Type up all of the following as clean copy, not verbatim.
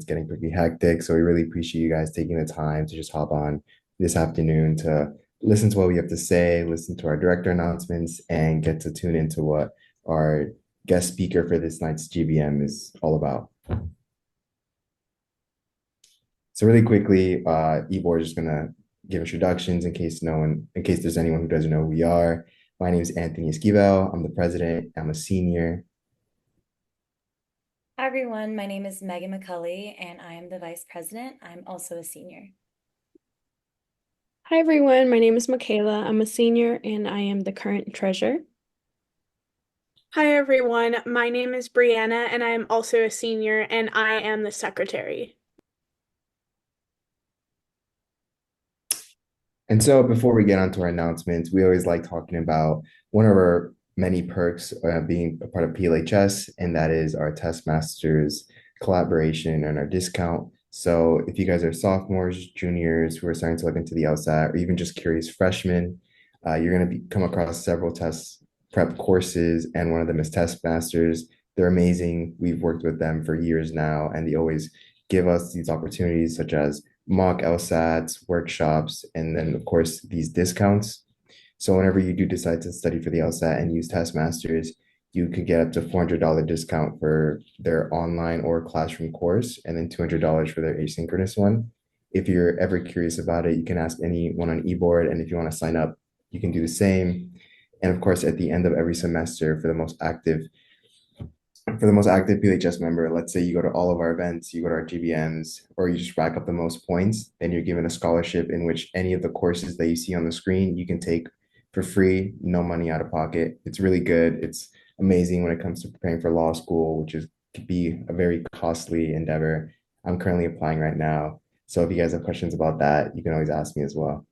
it's getting pretty hectic. So we really appreciate you guys taking the time to just hop on this afternoon to listen to what we have to say, listen to our director announcements, and get to tune into what our guest speaker for this night's GBM is all about. So really quickly, Ybor is just gonna give introductions in case there's anyone who doesn't know who we are. My name is Anthony Esquivel. I'm the president. I'm a senior. Hi everyone, my name is Megan McCulley and I am the vice president. I'm also a senior. Hi everyone, my name is Michaela. I'm a senior and I am the current treasurer. Hi everyone, my name is Brianna and I am also a senior and I am the secretary. And so before we get on to our announcements, we always like talking about one of our many perks being a part of PLHS, and that is our test masters collaboration and our discount. So if you guys are sophomores, juniors who are starting to look into the LSAT, or even just curious freshmen, you're going to come across several test prep courses, and one of them is test masters. They're amazing. We've worked with them for years now, and they always give us these opportunities such as mock LSATs, workshops, and then of course these discounts. So whenever you do decide to study for the LSAT and use Test Masters, you could get up to $400 discount for their online or classroom course, and then $200 for their asynchronous one. If you're ever curious about it, you can ask anyone on eBoard, and if you want to sign up, you can do the same. And of course, at the end of every semester, for the most active PLHS member, let's say you go to all of our events, you go to our GBMs, or you just rack up the most points, then you're given a scholarship in which any of the courses that you see on the screen you can take for free, no money out of pocket. It's really good. It's amazing when it comes to preparing for law school, which is could be a very costly endeavor. I'm currently applying right now. So if you guys have questions about that, you can always ask me as well.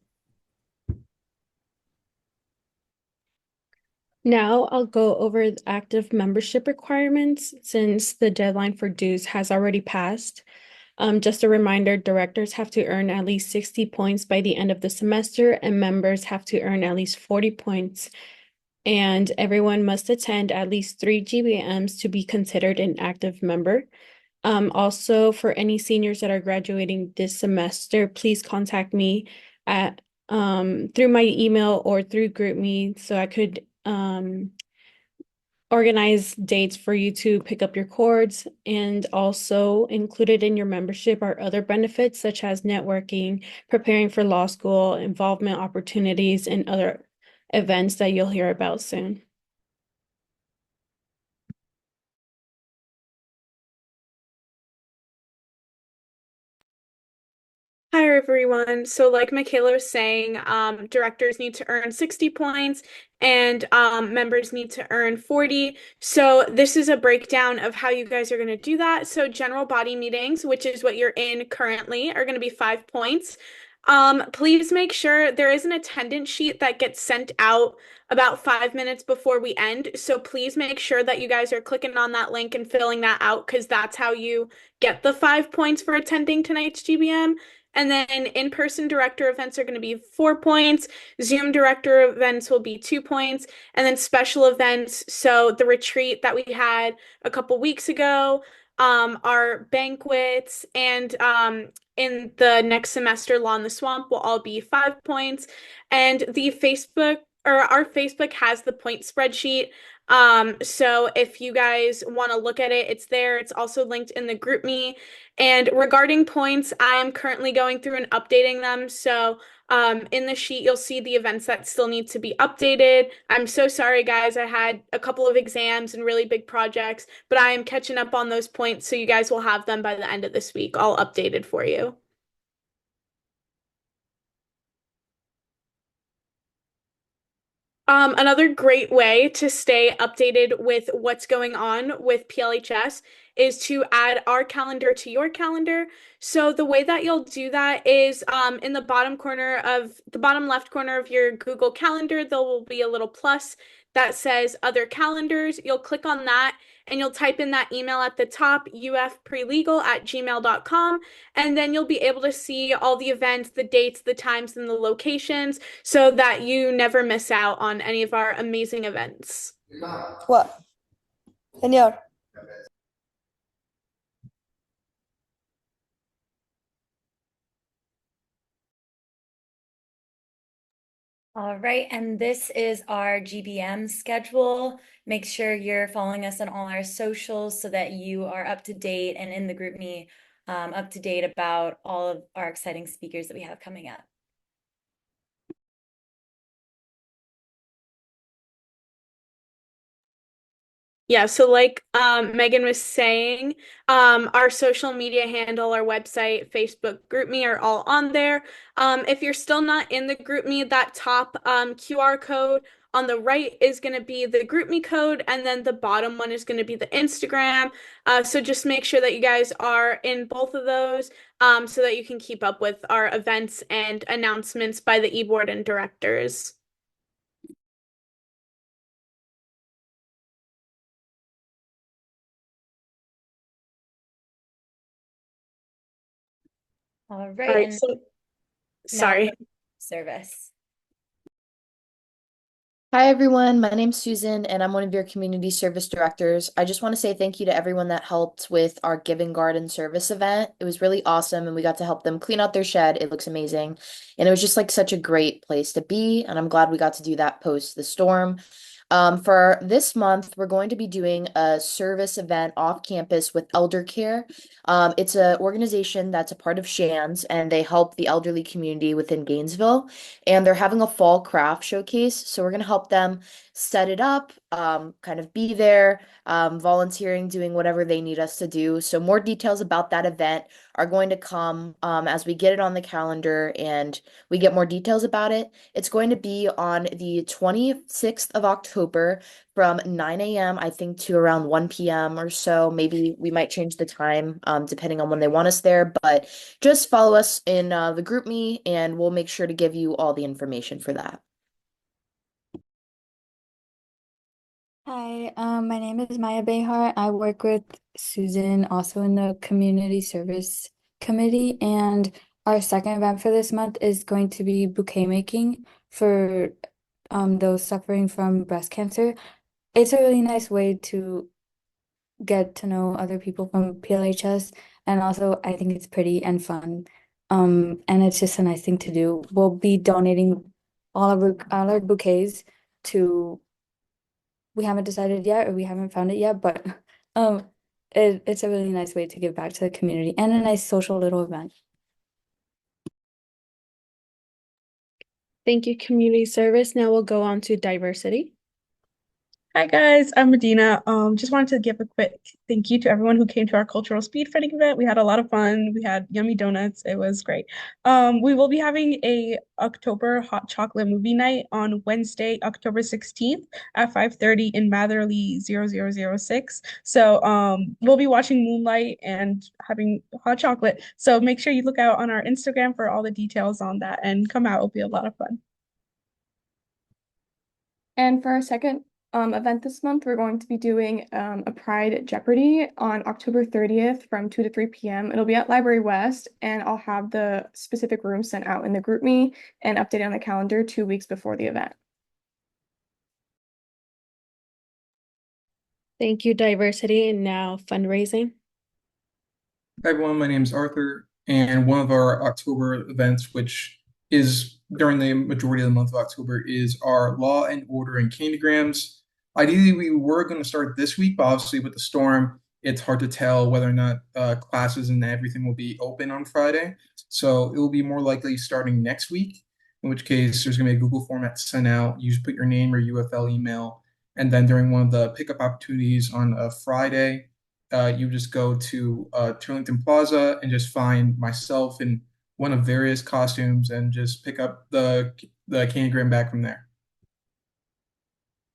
Now I'll go over the active membership requirements since the deadline for dues has already passed. Just a reminder, directors have to earn at least 60 points by the end of the semester, and members have to earn at least 40 points. And everyone must attend at least 3 GBMs to be considered an active member. Also, for any seniors that are graduating this semester, please contact me at through my email or through GroupMe so I could organize dates for you to pick up your cords. And also included in your membership are other benefits such as networking, preparing for law school, involvement opportunities, and other events that you'll hear about soon. Hi everyone. So like Michaela was saying, directors need to earn 60 points and members need to earn 40. So this is a breakdown of how you guys are going to do that. So general body meetings, which is what you're in currently, are going to be 5 points. Please make sure there is an attendance sheet that gets sent out about 5 minutes before we end. So please make sure that you guys are clicking on that link and filling that out because that's how you get the 5 points for attending tonight's GBM. And then in-person director events are going to be 4 points. Zoom director events will be 2 points. And then special events. So the retreat that we had a couple weeks ago, our banquets, and in the next semester, Law in the Swamp will all be 5 points. And the Facebook or our Facebook has the point spreadsheet. So if you guys want to look at it, it's there. It's also linked in the GroupMe. And regarding points, I am currently going through and updating them. So in the sheet, you'll see the events that still need to be updated. I'm so sorry, guys. I had a couple of exams and really big projects, but I am catching up on those points. So you guys will have them by the end of this week, all updated for you. Another great way to stay updated with what's going on with PLHS is to add our calendar to your calendar. So the way that you'll do that is in the bottom left corner of your Google Calendar, there will be a little plus that says other calendars. You'll click on that and you'll type in that email at the top, ufprelegal@gmail.com, and then you'll be able to see all the events, the dates, the times, and the locations so that you never miss out on any of our amazing events. What? Señor. All right, and this is our GBM schedule. Make sure you're following us on all our socials so that you are up to date and in the group me up to date about all of our exciting speakers that we have coming up. Yeah, so like Megan was saying, our social media handle, our website, Facebook, GroupMe are all on there. If you're still not in the GroupMe, that top QR code on the right is going to be the GroupMe code, and then the bottom one is going to be the Instagram. So just make sure that you guys are in both of those so that you can keep up with our events and announcements by the e-board and directors. All All right, right, and so now sorry. for service. Hi, everyone. My name's Susan, and I'm one of your community service directors. I just want to say thank you to everyone that helped with our Giving Garden service event. It was really awesome, and we got to help them clean out their shed. It looks amazing. And it was just like such a great place to be, and I'm glad we got to do that post the storm. For this month, we're going to be doing a service event off campus with Elder Care. It's an organization that's a part of Shands, and they help the elderly community within Gainesville. And they're having a fall craft showcase. So we're going to help them set it up, kind of be there, volunteering, doing whatever they need us to do. So more details about that event are going to come as we get it on the calendar and we get more details about it. It's going to be on the 26th of October from 9 a.m., I think, to around 1 p.m. or so. Maybe we might change the time depending on when they want us there. But just follow us in the group me and we'll make sure to give you all the information for that. Hi, my name is Maya Behar. I work with Susan also in the community service committee, and our second event for this month is going to be bouquet making for those suffering from breast cancer. It's a really nice way to get to know other people from PLHS, and also I think it's pretty and fun. And it's just a nice thing to do. We'll be donating all our bouquets to we haven't decided yet or we haven't found it yet, but um it's a really nice way to give back to the community and a nice social little event. Thank you, community service. Now we'll go on to diversity. Hi guys, I'm Medina. Just wanted to give a quick thank you to everyone who came to our cultural speedfitting event. We had a lot of fun. We had yummy donuts. It was great. We will be having a October hot chocolate movie night on Wednesday, October 16th at 5:30 in Matherly 0006. So we'll be watching Moonlight and having hot chocolate. So make sure you look out on our Instagram for all the details on that and come out. It'll be a lot of fun. And for our second event this month, we're going to be doing a Pride Jeopardy on October 30th from 2 to 3 p.m. It'll be at Library West, and I'll have the specific room sent out in the group me and updated on the calendar 2 weeks before the event. Thank you, diversity. And now fundraising. Hi everyone, my name is Arthur, and one of our October events, which is during the majority of the month of October, is our Law and Order and Candygrams. Ideally, we were going to start this week, but obviously with the storm, it's hard to tell whether or not classes and everything will be open on Friday. So it will be more likely starting next week, in which case there's going to be a Google format sent out. You just put your name or UFL email, and then during one of the pickup opportunities on a Friday, you just go to Turlington Plaza and just find myself in one of various costumes and just pick up the candygram bag from there.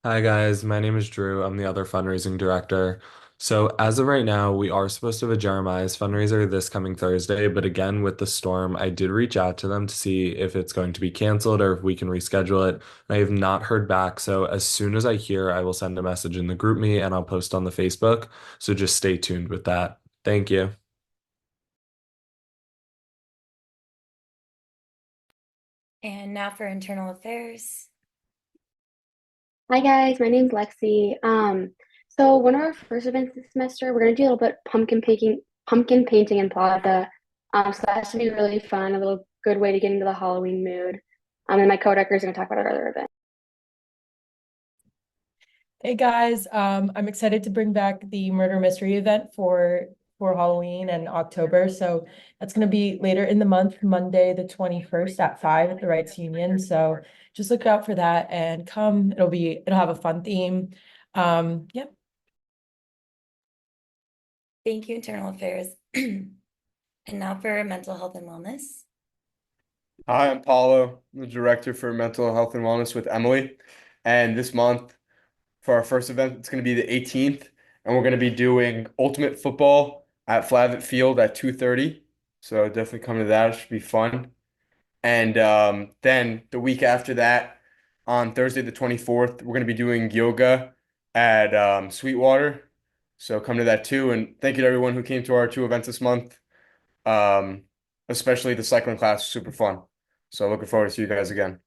Hi guys, my name is Drew. I'm the other fundraising director. So as of right now, we are supposed to have a Jeremiah's fundraiser this coming Thursday, but again, with the storm, I did reach out to them to see if it's going to be canceled or if we can reschedule it. I have not heard back, so as soon as I hear, I will send a message in the group me and I'll post on the Facebook. So just stay tuned with that. Thank you. And now for internal affairs. Hi guys, my name's Lexi. So one of our first events this semester, we're gonna do a little bit pumpkin painting in Plaza. So that should be really fun, a little good way to get into the Halloween mood. And my co-director is going to talk about our other event. Hey guys, I'm excited to bring back the murder mystery event for Halloween and October. So that's going to be later in the month, Monday the 21st at 5 at the Rights Union. So just look out for that and come. It'll have a fun theme. Yeah. Thank you, Internal Affairs. And now for mental health and wellness. Hi, I'm Paulo, the director for mental health and wellness with Emily. And this month, for our first event, it's going to be the 18th, and we're going to be doing ultimate football at Flavitt Field at 2:30. So definitely come to that. It should be fun. And then the week after that, on Thursday the 24th, we're going to be doing yoga at Sweetwater. So come to that too. And thank you to everyone who came to our two events this month. Um, Especially the cycling class, super fun. So looking forward to see you guys again.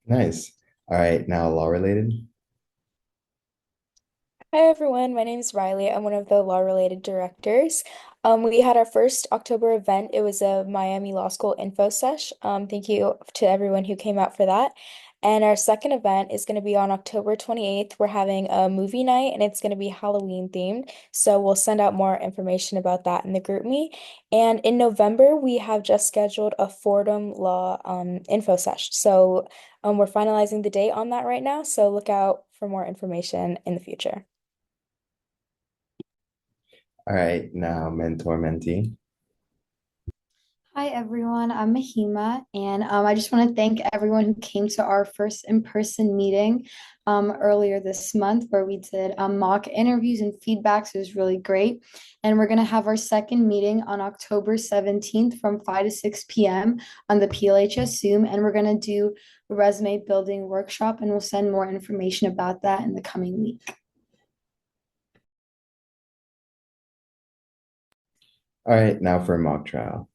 Nice. All right, now law related. Hi everyone, my name is Riley. I'm one of the law related directors. We had our first October event. It was a Miami Law School info sesh. Thank you to everyone who came out for that. And our second event is going to be on October 28th. We're having a movie night and it's going to be Halloween themed. So we'll send out more information about that in the group me. And in November, we have just scheduled a Fordham Law info sesh. So we're finalizing the date on that right now. So look out for more information in the future. All right, now mentor mentee. Hi everyone, I'm Mahima, and I just want to thank everyone who came to our first in-person meeting earlier this month where we did mock interviews and feedbacks. It was really great. And we're going to have our second meeting on October 17th from 5 to 6 p.m. on the PLHS Zoom, and we're going to do a resume building workshop, and we'll send more information about that in the coming week. All right, now for a mock trial.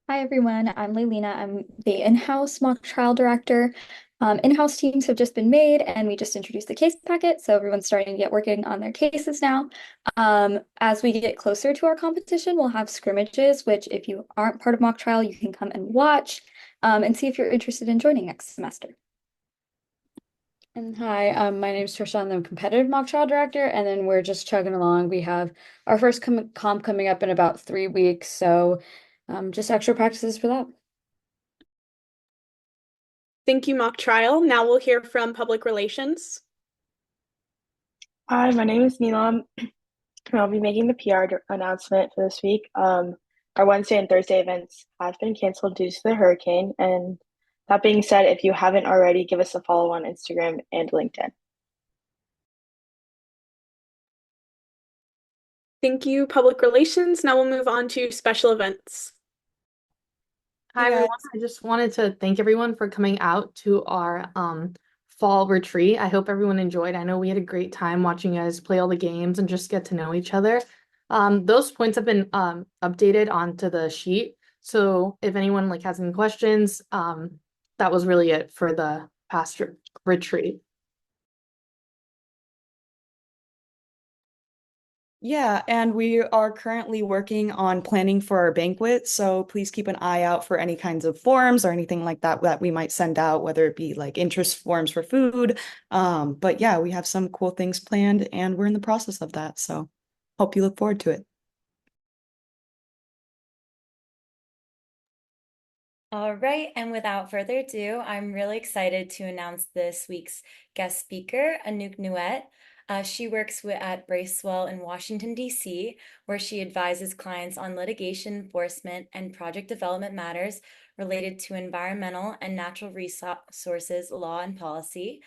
Hi everyone, I'm Leilina. I'm the in-house mock trial director. In-house teams have just been made and we just introduced the case packet, so everyone's starting to get working on their cases now. As we get closer to our competition, we'll have scrimmages, which if you aren't part of mock trial, you can come and watch and see if you're interested in joining next semester. And hi, my name is Trisha. I'm the competitive mock trial director, and then we're just chugging along. We have our first comp coming up in about 3 weeks, so just extra practices for that. Thank you, mock trial. Now we'll hear from public relations. Hi, my name is Neelam. I'll be making the PR announcement for this week. Our Wednesday and Thursday events have been canceled due to the hurricane. And that being said, if you haven't already, give us a follow on Instagram and LinkedIn. Thank you, public relations. Now we'll move on to special events. Hi everyone. I just wanted to thank everyone for coming out to our fall retreat. I hope everyone enjoyed. I know we had a great time watching you guys play all the games and just get to know each other. Those points have been updated onto the sheet. So if anyone has any questions, that was really it for the past retreat. Yeah, and we are currently working on planning for our banquet, so please keep an eye out for any kinds of forms or anything like that that we might send out, whether it be interest forms for food. But yeah, we have some cool things planned and we're in the process of that, so hope you look forward to it. All right, and without further ado, I'm really excited to announce this week's guest speaker, Anouk Nouet. She works at Bracewell in Washington, D.C., where she advises clients on litigation enforcement and project development matters related to environmental and natural resources law and policy.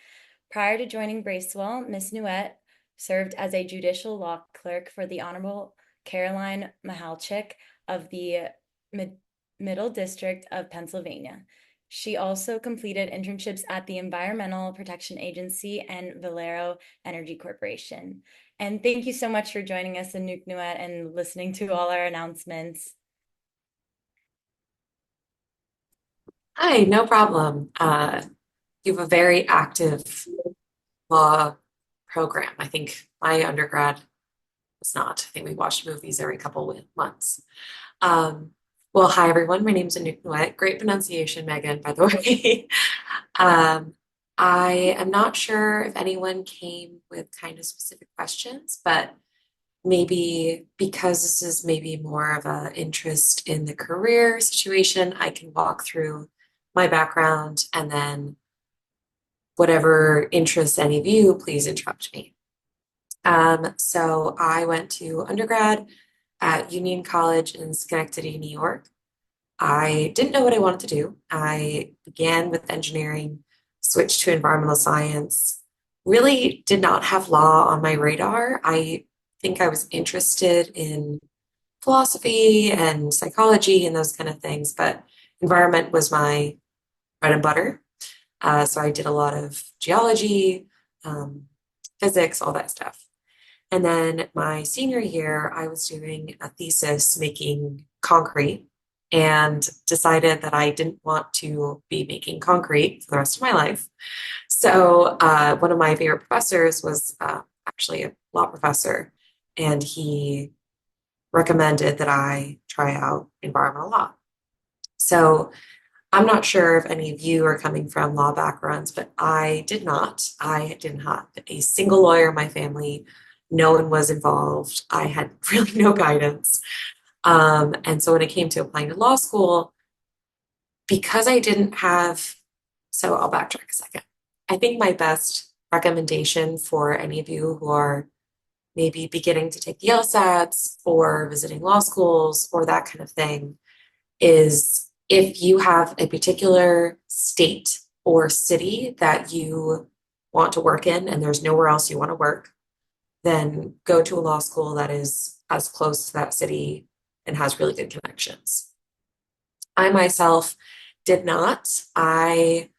Prior to joining Bracewell, Ms. Nouet served as a judicial law clerk for the Honorable Caroline Mahalchik of the Middle District of Pennsylvania. She also completed internships at the Environmental Protection Agency and Valero Energy Corporation. And thank you so much for joining us in Anouk Nouet and listening to all our announcements. Hi, no problem. You have a very active law program. I think my undergrad was not. I think we watched movies every couple of months. Well, hi everyone. My name is Anouk Nouet. Great pronunciation, Megan, by the way. Um, I am not sure if anyone came with kind of specific questions, but maybe because this is maybe more of a interest in the career situation, I can walk through my background and then whatever interests any of you, please interrupt me. So I went to undergrad at Union College in Schenectady, New York. I didn't know what I wanted to do. I began with engineering, switched to environmental science, really did not have law on my radar. I think I was interested in philosophy and psychology and those kind of things, but environment was my bread and butter. So I did a lot of geology, um, physics, all that stuff. And then my senior year, I was doing a thesis making concrete and decided that I didn't want to be making concrete for the rest of my life. So one of my favorite professors was actually a law professor, and he recommended that I try out environmental law. So I'm not sure if any of you are coming from law backgrounds, but I did not. I didn't have a single lawyer in my family. No one was involved. I had really no guidance. And so when it came to applying to law school, because I didn't have, so I'll backtrack a second. I think my best recommendation for any of you who are maybe beginning to take the LSATs or visiting law schools or that kind of thing is if you have a particular state or city that you want to work in and there's nowhere else you want to work, then go to a law school that is as close to that city and has really good connections. I myself did not. I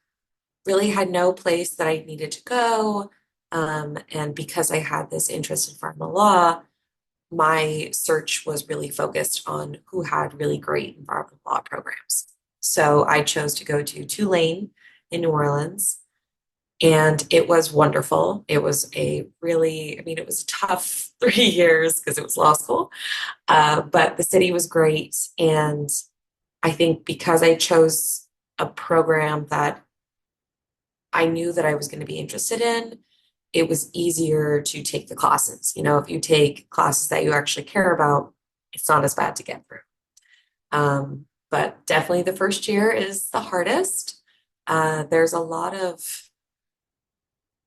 really had no place that I needed to go. And because I had this interest in environmental law, my search was really focused on who had really great environmental law programs. So I chose to go to Tulane in New Orleans, and it was wonderful. It was a really, I mean, it was a tough 3 years because it was law school, but the city was great. And I think because I chose a program that I knew that I was going to be interested in, it was easier to take the classes. You know, if you take classes that you actually care about, it's not as bad to get through. But definitely the first year is the hardest. There's a lot of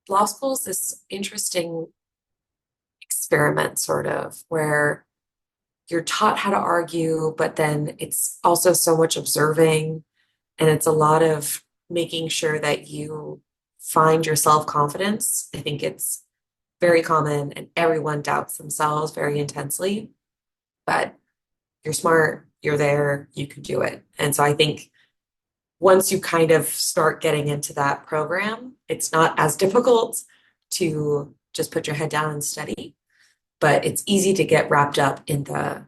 law schools, this interesting experiment sort of where you're taught how to argue, but then it's also so much observing and it's a lot of making sure that you find your self-confidence. I think it's very common and everyone doubts themselves very intensely, but you're smart, you're there, you can do it. And so I think once you kind of start getting into that program, it's not as difficult to just put your head down and study, but it's easy to get wrapped up in the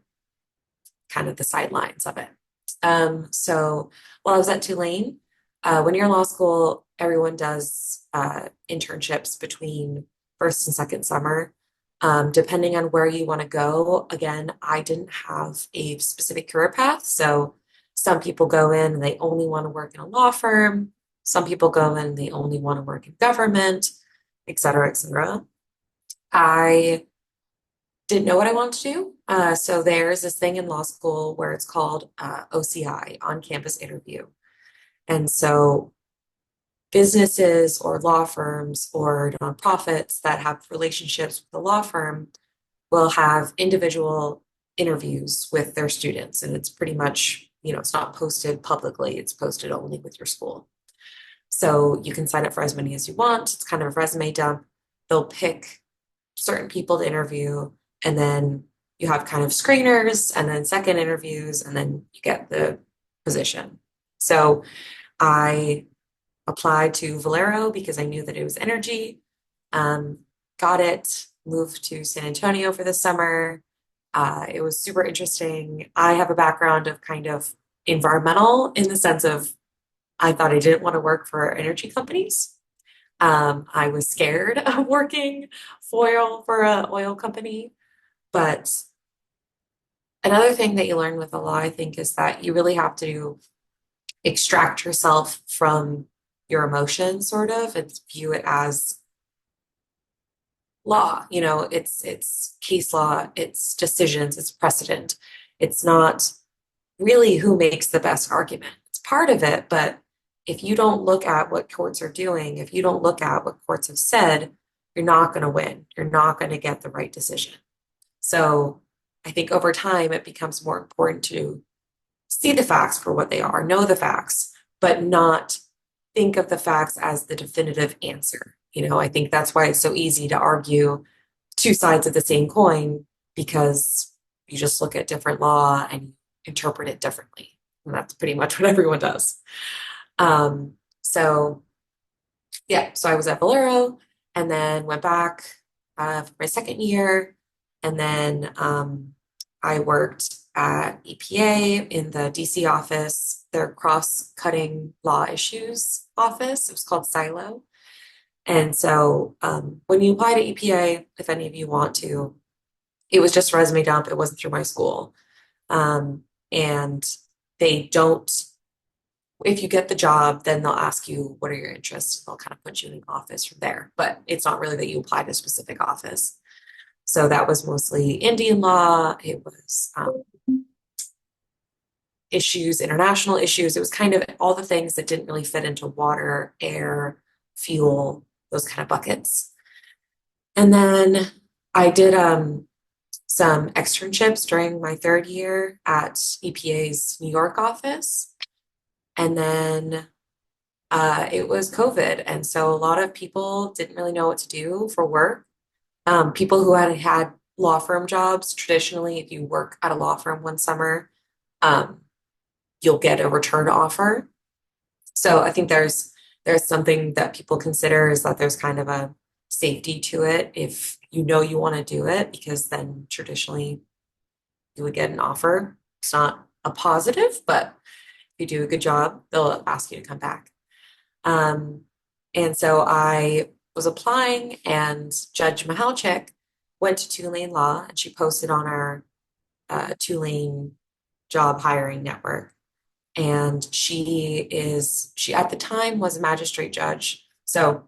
kind of the sidelines of it. So while I was at Tulane, when you're in law school, everyone does internships between first and second summer. Depending on where you want to go, again, I didn't have a specific career path. So some people go in and they only want to work in a law firm. Some people go in and they only want to work in government, et cetera, et cetera. I didn't know what I wanted to do. So there's this thing in law school where it's called OCI, on-campus interview. And so businesses or law firms or nonprofits that have relationships with the law firm will have individual interviews with their students. And it's pretty much, you know, it's not posted publicly, it's posted only with your school. So you can sign up for as many as you want. It's kind of a resume dump. They'll pick certain people to interview, and then you have kind of screeners and then second interviews, and then you get the position. So I applied to Valero because I knew that it was energy. Got it, moved to San Antonio for the summer. It was super interesting. I have a background of kind of environmental in the sense of I thought I didn't want to work for energy companies. I was scared of working for an oil company, but another thing that you learn with the law, I think, is that you really have to extract yourself from your emotions, sort of, and view it as law. You know, it's case law, it's decisions, it's precedent. It's not really who makes the best argument. It's part of it, but if you don't look at what courts are doing, if you don't look at what courts have said, you're not going to win. You're not going to get the right decision. So I think over time, it becomes more important to see the facts for what they are, know the facts, but not think of the facts as the definitive answer. You know, I think that's why it's so easy to argue two sides of the same coin because you just look at different law and interpret it differently. And that's pretty much what everyone does. Um, so yeah, so I was at Valero and then went back for my second year. And then I worked at EPA in the DC office, their cross-cutting law issues office. It was called Silo. And so when you apply to EPA, if any of you want to, it was just a resume dump. It wasn't through my school. And they don't, if you get the job, then they'll ask you, what are your interests? They'll kind of put you in an office from there, but it's not really that you apply to a specific office. So that was mostly Indian law. It was issues, international issues. It was kind of all the things that didn't really fit into water, air, fuel, those kind of buckets. And then I did some externships during my third year at EPA's New York office. And then it was COVID. And so a lot of people didn't really know what to do for work. People who had law firm jobs, traditionally, if you work at a law firm one summer, you'll get a return offer. So I think there's something that people consider is that there's kind of a safety to it if you know you want to do it, because then traditionally you would get an offer. It's not a positive, but if you do a good job, they'll ask you to come back. And so I was applying, and Judge Mahalchik went to Tulane Law, and she posted on our Tulane job hiring network. And she at the time was a magistrate judge. So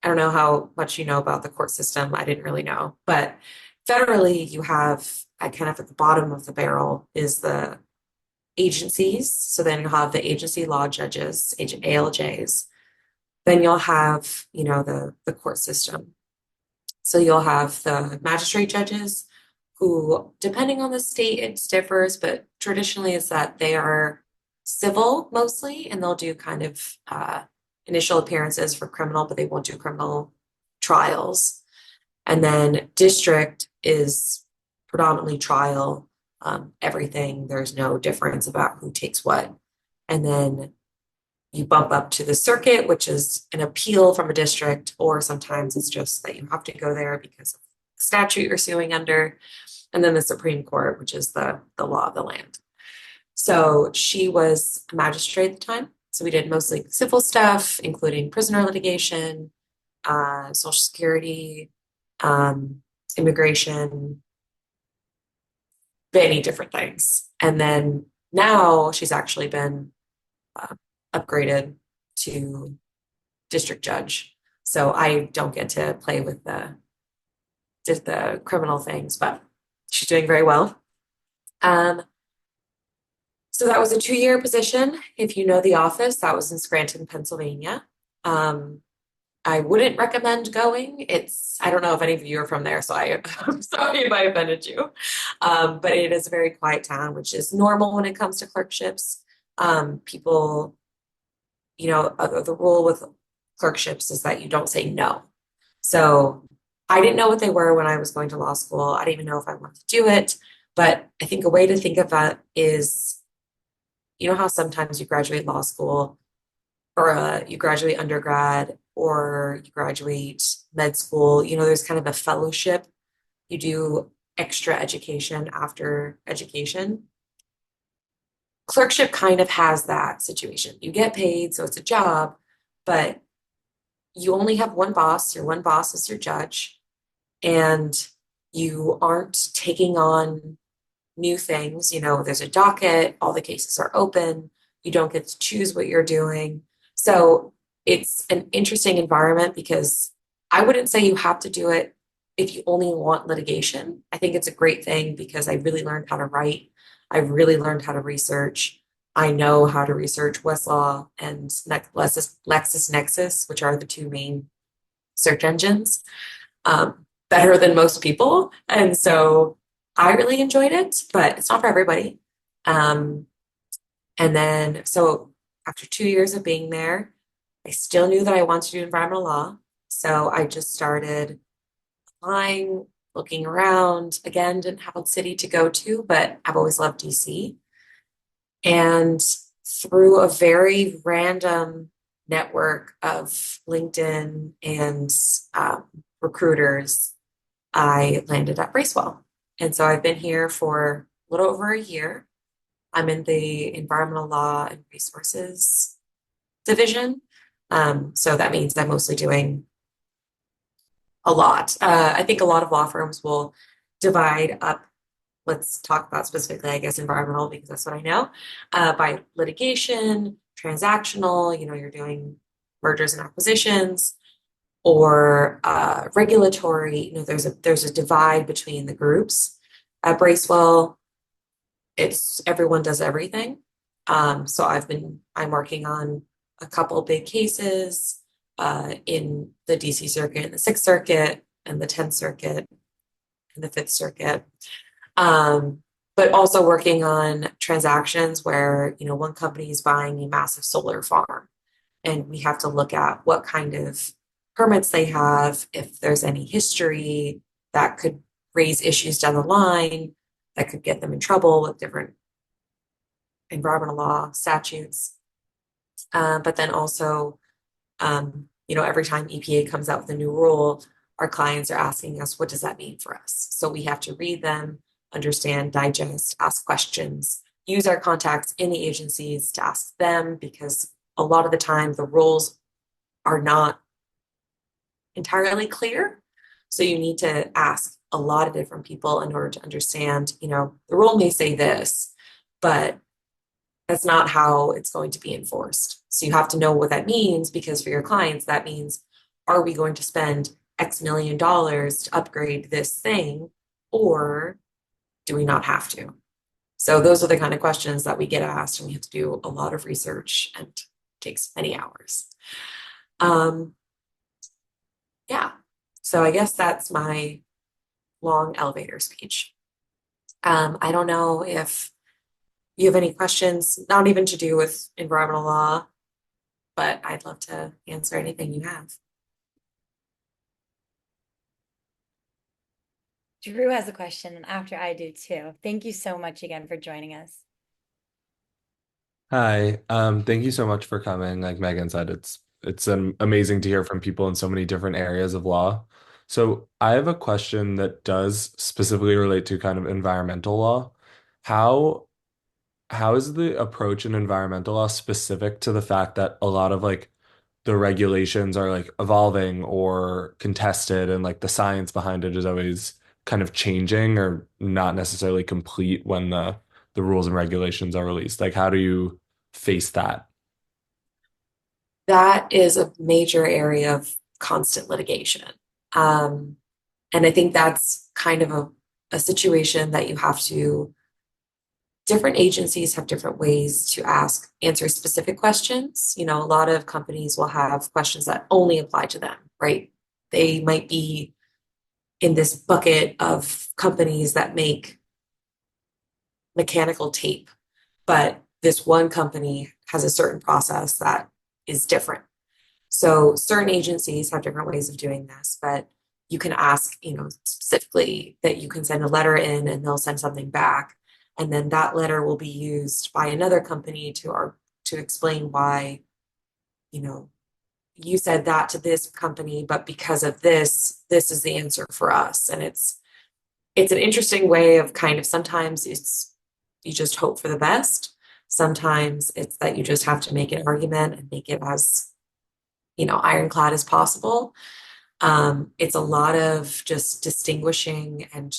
I don't know how much you know about the court system. I didn't really know. But federally, you have, kind of at the bottom of the barrel is the agencies. So then you'll have the agency law judges, ALJs. Then you'll have, the court system. So you'll have the magistrate judges who, depending on the state, it differs, but traditionally is that they are civil mostly, and they'll do kind of initial appearances for criminal, but they won't do criminal trials. And then district is predominantly trial, everything. There's no difference about who takes what. And then you bump up to the circuit, which is an appeal from a district, or sometimes it's just that you have to go there because of the statute you're suing under. And then the Supreme Court, which is the law of the land. So she was a magistrate at the time. So we did mostly civil stuff, including prisoner litigation, Social Security, immigration, many different things. And then now she's actually been upgraded to district judge. So I don't get to play with the criminal things, but she's doing very well. So that was a 2-year position. If you know the office, that was in Scranton, Pennsylvania. I wouldn't recommend going. I don't know if any of you are from there, so I'm sorry if I offended you. But it is a very quiet town, which is normal when it comes to clerkships. People, the rule with clerkships is that you don't say no. So I didn't know what they were when I was going to law school. I didn't even know if I wanted to do it. But I think a way to think of that is, you know how sometimes you graduate law school, or you graduate undergrad, or you graduate med school, there's kind of a fellowship. You do extra education after education. Clerkship kind of has that situation. You get paid, so it's a job, but you only have one boss. Your one boss is your judge, and you aren't taking on new things. There's a docket, all the cases are open, you don't get to choose what you're doing. So it's an interesting environment because I wouldn't say you have to do it if you only want litigation. I think it's a great thing because I really learned how to write. I really learned how to research. I know how to research Westlaw and LexisNexis, which are the two main search engines, better than most people. And so I really enjoyed it, but it's not for everybody. Um, and then, so after 2 years of being there, I still knew that I wanted to do environmental law. So I just started applying, looking around. Again, didn't have a city to go to, but I've always loved DC. And through a very random network of LinkedIn and recruiters, I landed at Bracewell. And so I've been here for a little over a year. I'm in the environmental law and resources division. So that means I'm mostly doing a lot. I think a lot of law firms will divide up, let's talk about specifically, I guess, environmental, because that's what I know, by litigation, transactional, you're doing mergers and acquisitions, or regulatory. There's a divide between the groups. At Bracewell, it's everyone does everything. So I'm working on a couple big cases in the DC Circuit, and the Sixth Circuit, and the 10th Circuit, and the Fifth Circuit. But also working on transactions where, one company is buying a massive solar farm, and we have to look at what kind of permits they have, if there's any history that could raise issues down the line that could get them in trouble with different environmental law statutes. But then also, every time EPA comes out with a new rule, our clients are asking us, what does that mean for us? So we have to read them, understand, digest, ask questions, use our contacts in the agencies to ask them, because a lot of the time the rules are not entirely clear. So you need to ask a lot of different people in order to understand, the rule may say this, but that's not how it's going to be enforced. So you have to know what that means, because for your clients, that means, are we going to spend X million dollars to upgrade this thing, or do we not have to? So those are the kind of questions that we get asked, and we have to do a lot of research, and it takes many hours. Yeah, so I guess that's my long elevator speech. I don't know if you have any questions, not even to do with environmental law, but I'd love to answer anything you have. Drew has a question, and after I do too. Thank you so much again for joining us. Hi, thank you so much for coming. Like Megan said, it's amazing to hear from people in so many different areas of law. So I have a question that does specifically relate to kind of environmental law. How how is the approach in environmental law specific to the fact that a lot of like the regulations are like evolving or contested, and like the science behind it is always kind of changing or not necessarily complete when the rules and regulations are released? Like, how do you face that? That is a major area of constant litigation. Um, and I think that's kind of a situation that you have to, different agencies have different ways to answer specific questions. A lot of companies will have questions that only apply to them, right? They might be in this bucket of companies that make mechanical tape, but this one company has a certain process that is different. So certain agencies have different ways of doing this, but you can ask, specifically that you can send a letter in and they'll send something back. And then that letter will be used by another company to explain why, you said that to this company, but because of this is the answer for us. And it's an interesting way of kind of, sometimes you just hope for the best. Sometimes it's that you just have to make an argument and make it as, ironclad as possible. It's a lot of just distinguishing and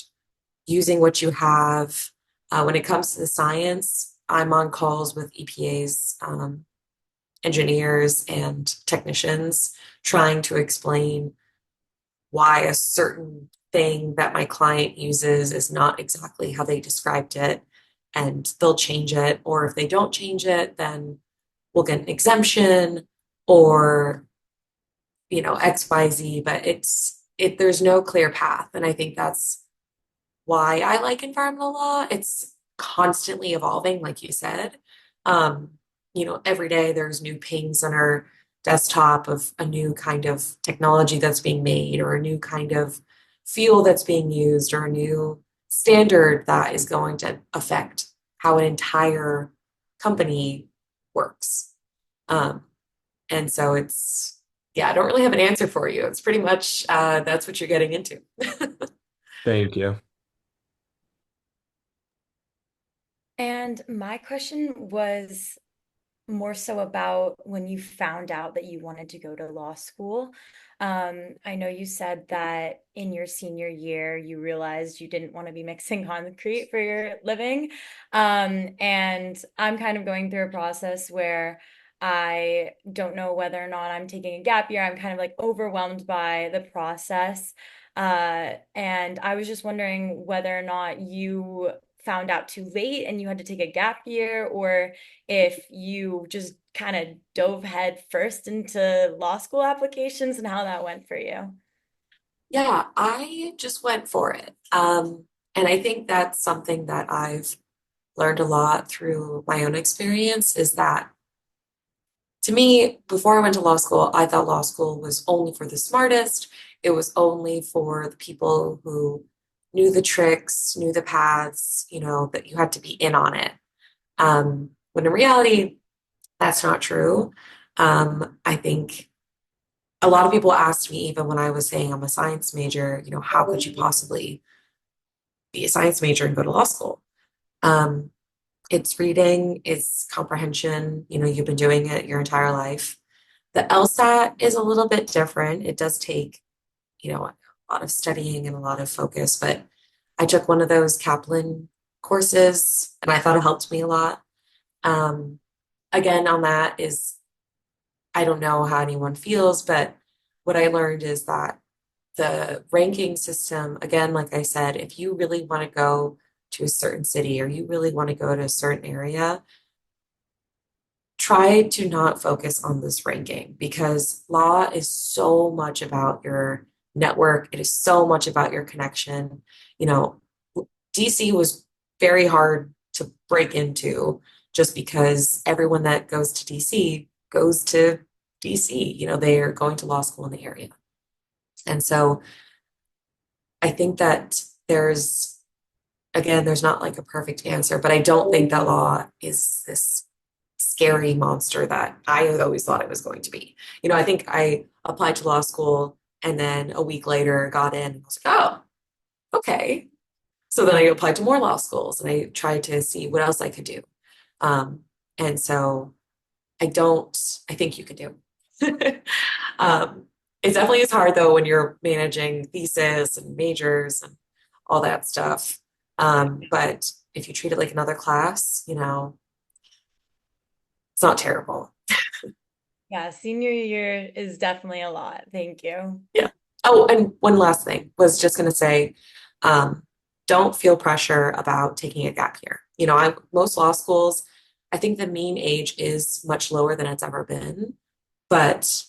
using what you have. When it comes to the science, I'm on calls with EPA's engineers and technicians trying to explain why a certain thing that my client uses is not exactly how they described it, and they'll change it. Or if they don't change it, then we'll get an exemption or, XYZ, but there's no clear path. And I think that's why I like environmental law. It's constantly evolving, like you said. Um, every day there's new pings on our desktop of a new kind of technology that's being made, or a new kind of fuel that's being used, or a new standard that is going to affect how an entire company works. Um, and so yeah, I don't really have an answer for you. It's pretty much that's what you're getting into. Thank you. And my question was more so about when you found out that you wanted to go to law school. I know you said that in your senior year, you realized you didn't want to be mixing concrete for your living. And I'm kind of going through a process where I don't know whether or not I'm taking a gap year. I'm kind of like overwhelmed by the process. And I was just wondering whether or not you found out too late and you had to take a gap year, or if you just kind of dove head first into law school applications and how that went for you. Yeah, I just went for it. And I think that's something that I've learned a lot through my own experience, is that to me, before I went to law school, I thought law school was only for the smartest. It was only for the people who knew the tricks, knew the paths, that you had to be in on it. When in reality, that's not true. I think a lot of people asked me, even when I was saying I'm a science major, how could you possibly be a science major and go to law school? Um, it's reading, it's comprehension, you've been doing it your entire life. The LSAT is a little bit different. It does take, a lot of studying and a lot of focus, but I took one of those Kaplan courses and I thought it helped me a lot. Um, Again, on that is, I don't know how anyone feels, but what I learned is that the ranking system, again, like I said, if you really want to go to a certain city, or you really want to go to a certain area, try to not focus on this ranking, because law is so much about your network. It is so much about your connection. You know, DC was very hard to break into, just because everyone that goes to DC goes to DC. They are going to law school in the area. And so I think that there's not like a perfect answer, but I don't think that law is this scary monster that I had always thought it was going to be. I think I applied to law school and then a week later got in and I was like, oh, okay. So then I applied to more law schools and I tried to see what else I could do. Um, and so I think you can do it. It definitely is hard though when you're managing thesis and majors and all that stuff. But if you treat it like another class, it's not terrible. Yeah, senior year is definitely a lot. Thank you. Yeah. Oh, and one last thing was just going to say, um, don't feel pressure about taking a gap year. Most law schools, I think the mean age is much lower than it's ever been. But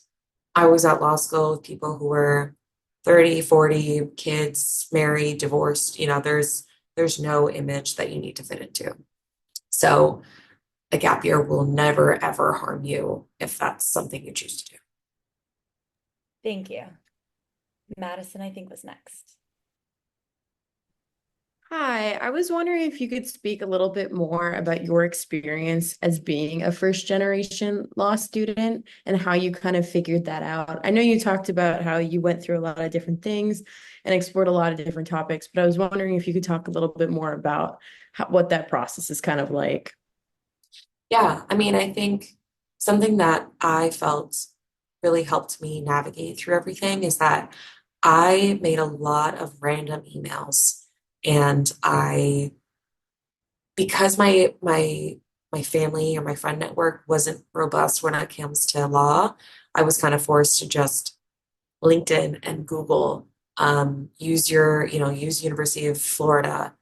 I was at law school with people who were 30, 40, kids, married, divorced. There's no image that you need to fit into. So a gap year will never, ever harm you if that's something you choose to do. Thank you. Madison, I think, was next. Hi, I was wondering if you could speak a little bit more about your experience as being a first generation law student and how you kind of figured that out. I know you talked about how you went through a lot of different things and explored a lot of different topics, but I was wondering if you could talk a little bit more about what that process is kind of like. Yeah, I mean, I think something that I felt really helped me navigate through everything is that I made a lot of random emails, and I because my family or my friend network wasn't robust when it comes to law, I was kind of forced to just LinkedIn and Google, use University of Florida.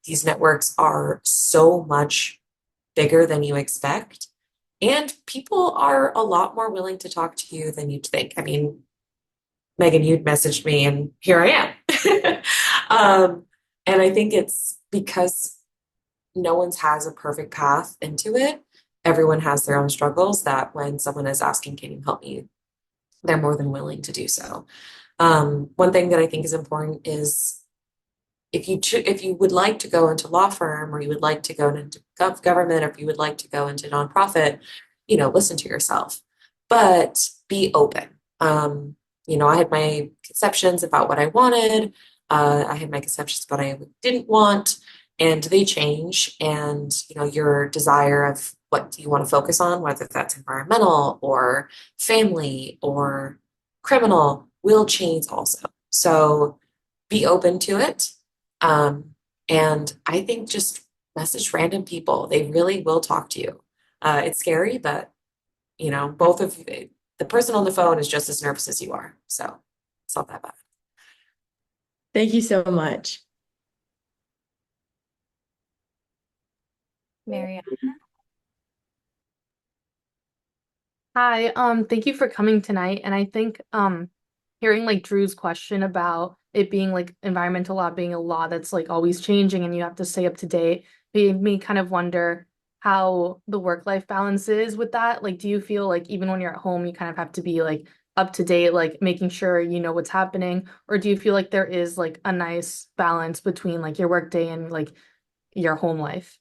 These networks are so much bigger than you expect. And people are a lot more willing to talk to you than you'd think. I mean, Megan, you'd messaged me and here I am. And I think it's because no one's has a perfect path into it. Everyone has their own struggles that when someone is asking, can you help me? They're more than willing to do so. One thing that I think is important is if you would like to go into law firm or you would like to go into government or if you would like to go into nonprofit, listen to yourself, but be open. I had my conceptions about what I wanted. I had my conceptions about what I didn't want, and they change. And your desire of what do you want to focus on, whether that's environmental or family or criminal, will change also. So be open to it. Um, and I think just message random people. They really will talk to you. It's scary, but both of you, the person on the phone is just as nervous as you are. So it's not that bad. Thank you so much. Mariana. Hi, thank you for coming tonight. And I think hearing like Drew's question about it being like environmental law being a law that's like always changing and you have to stay up to date made me kind of wonder how the work-life balance is with that. Like, do you feel like even when you're at home, you kind of have to be like up to date, like making sure you know what's happening? Or do you feel like there is like a nice balance between like your work day and like your home life?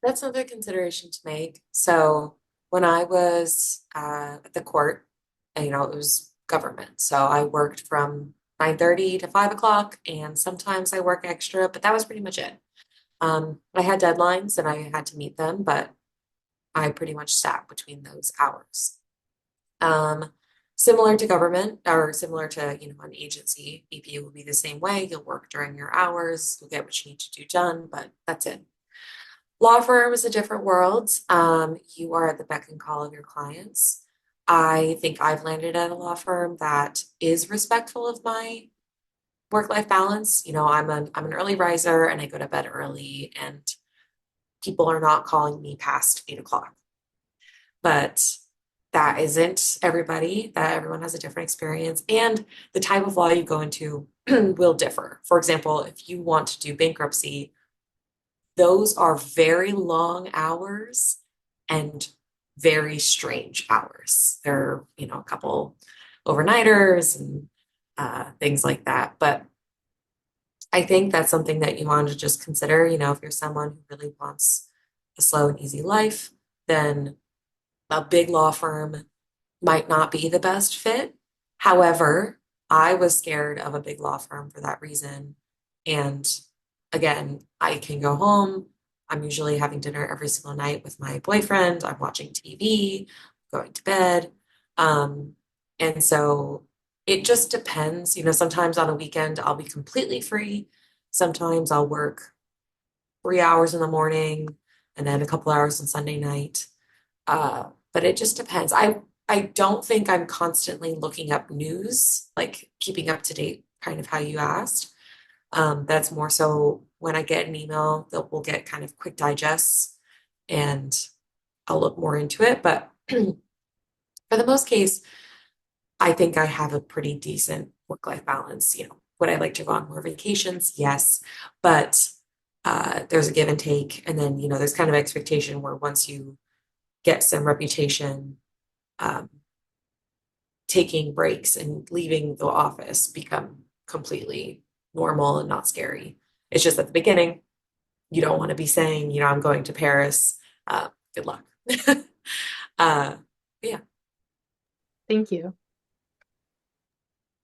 That's another consideration to make. So when I was at the court, it was government. So I worked from 9:30 to 5 o'clock, and sometimes I work extra, but that was pretty much it. I had deadlines and I had to meet them, but I pretty much sat between those hours. Um, Similar to government or similar to, an agency, BP will be the same way. You'll work during your hours, you'll get what you need to do done, but that's it. Law firm is a different world. You are at the beck and call of your clients. I think I've landed at a law firm that is respectful of my work-life balance. I'm an early riser and I go to bed early, and people are not calling me past 8 o'clock. But that isn't everybody, that everyone has a different experience. And the type of law you go into will differ. For example, if you want to do bankruptcy, those are very long hours and very strange hours. There are, a couple overnighters and things like that. But I think that's something that you want to just consider. If you're someone who really wants a slow and easy life, then a big law firm might not be the best fit. However, I was scared of a big law firm for that reason. And again, I can go home. I'm usually having dinner every single night with my boyfriend. I'm watching TV, going to bed. Um, and so it just depends. Sometimes on a weekend, I'll be completely free. Sometimes I'll work 3 hours in the morning and then a couple hours on Sunday night. But it just depends. I don't think I'm constantly looking up news, like keeping up to date, kind of how you asked. That's more so when I get an email that we'll get kind of quick digests and I'll look more into it. But for the most case, I think I have a pretty decent work-life balance. Would I like to go on more vacations? Yes. But there's a give and take. And then, there's kind of expectation where once you get some reputation, um, taking breaks and leaving the office become completely normal and not scary. It's just at the beginning, you don't want to be saying, I'm going to Paris. Good luck. uh, yeah. Thank you.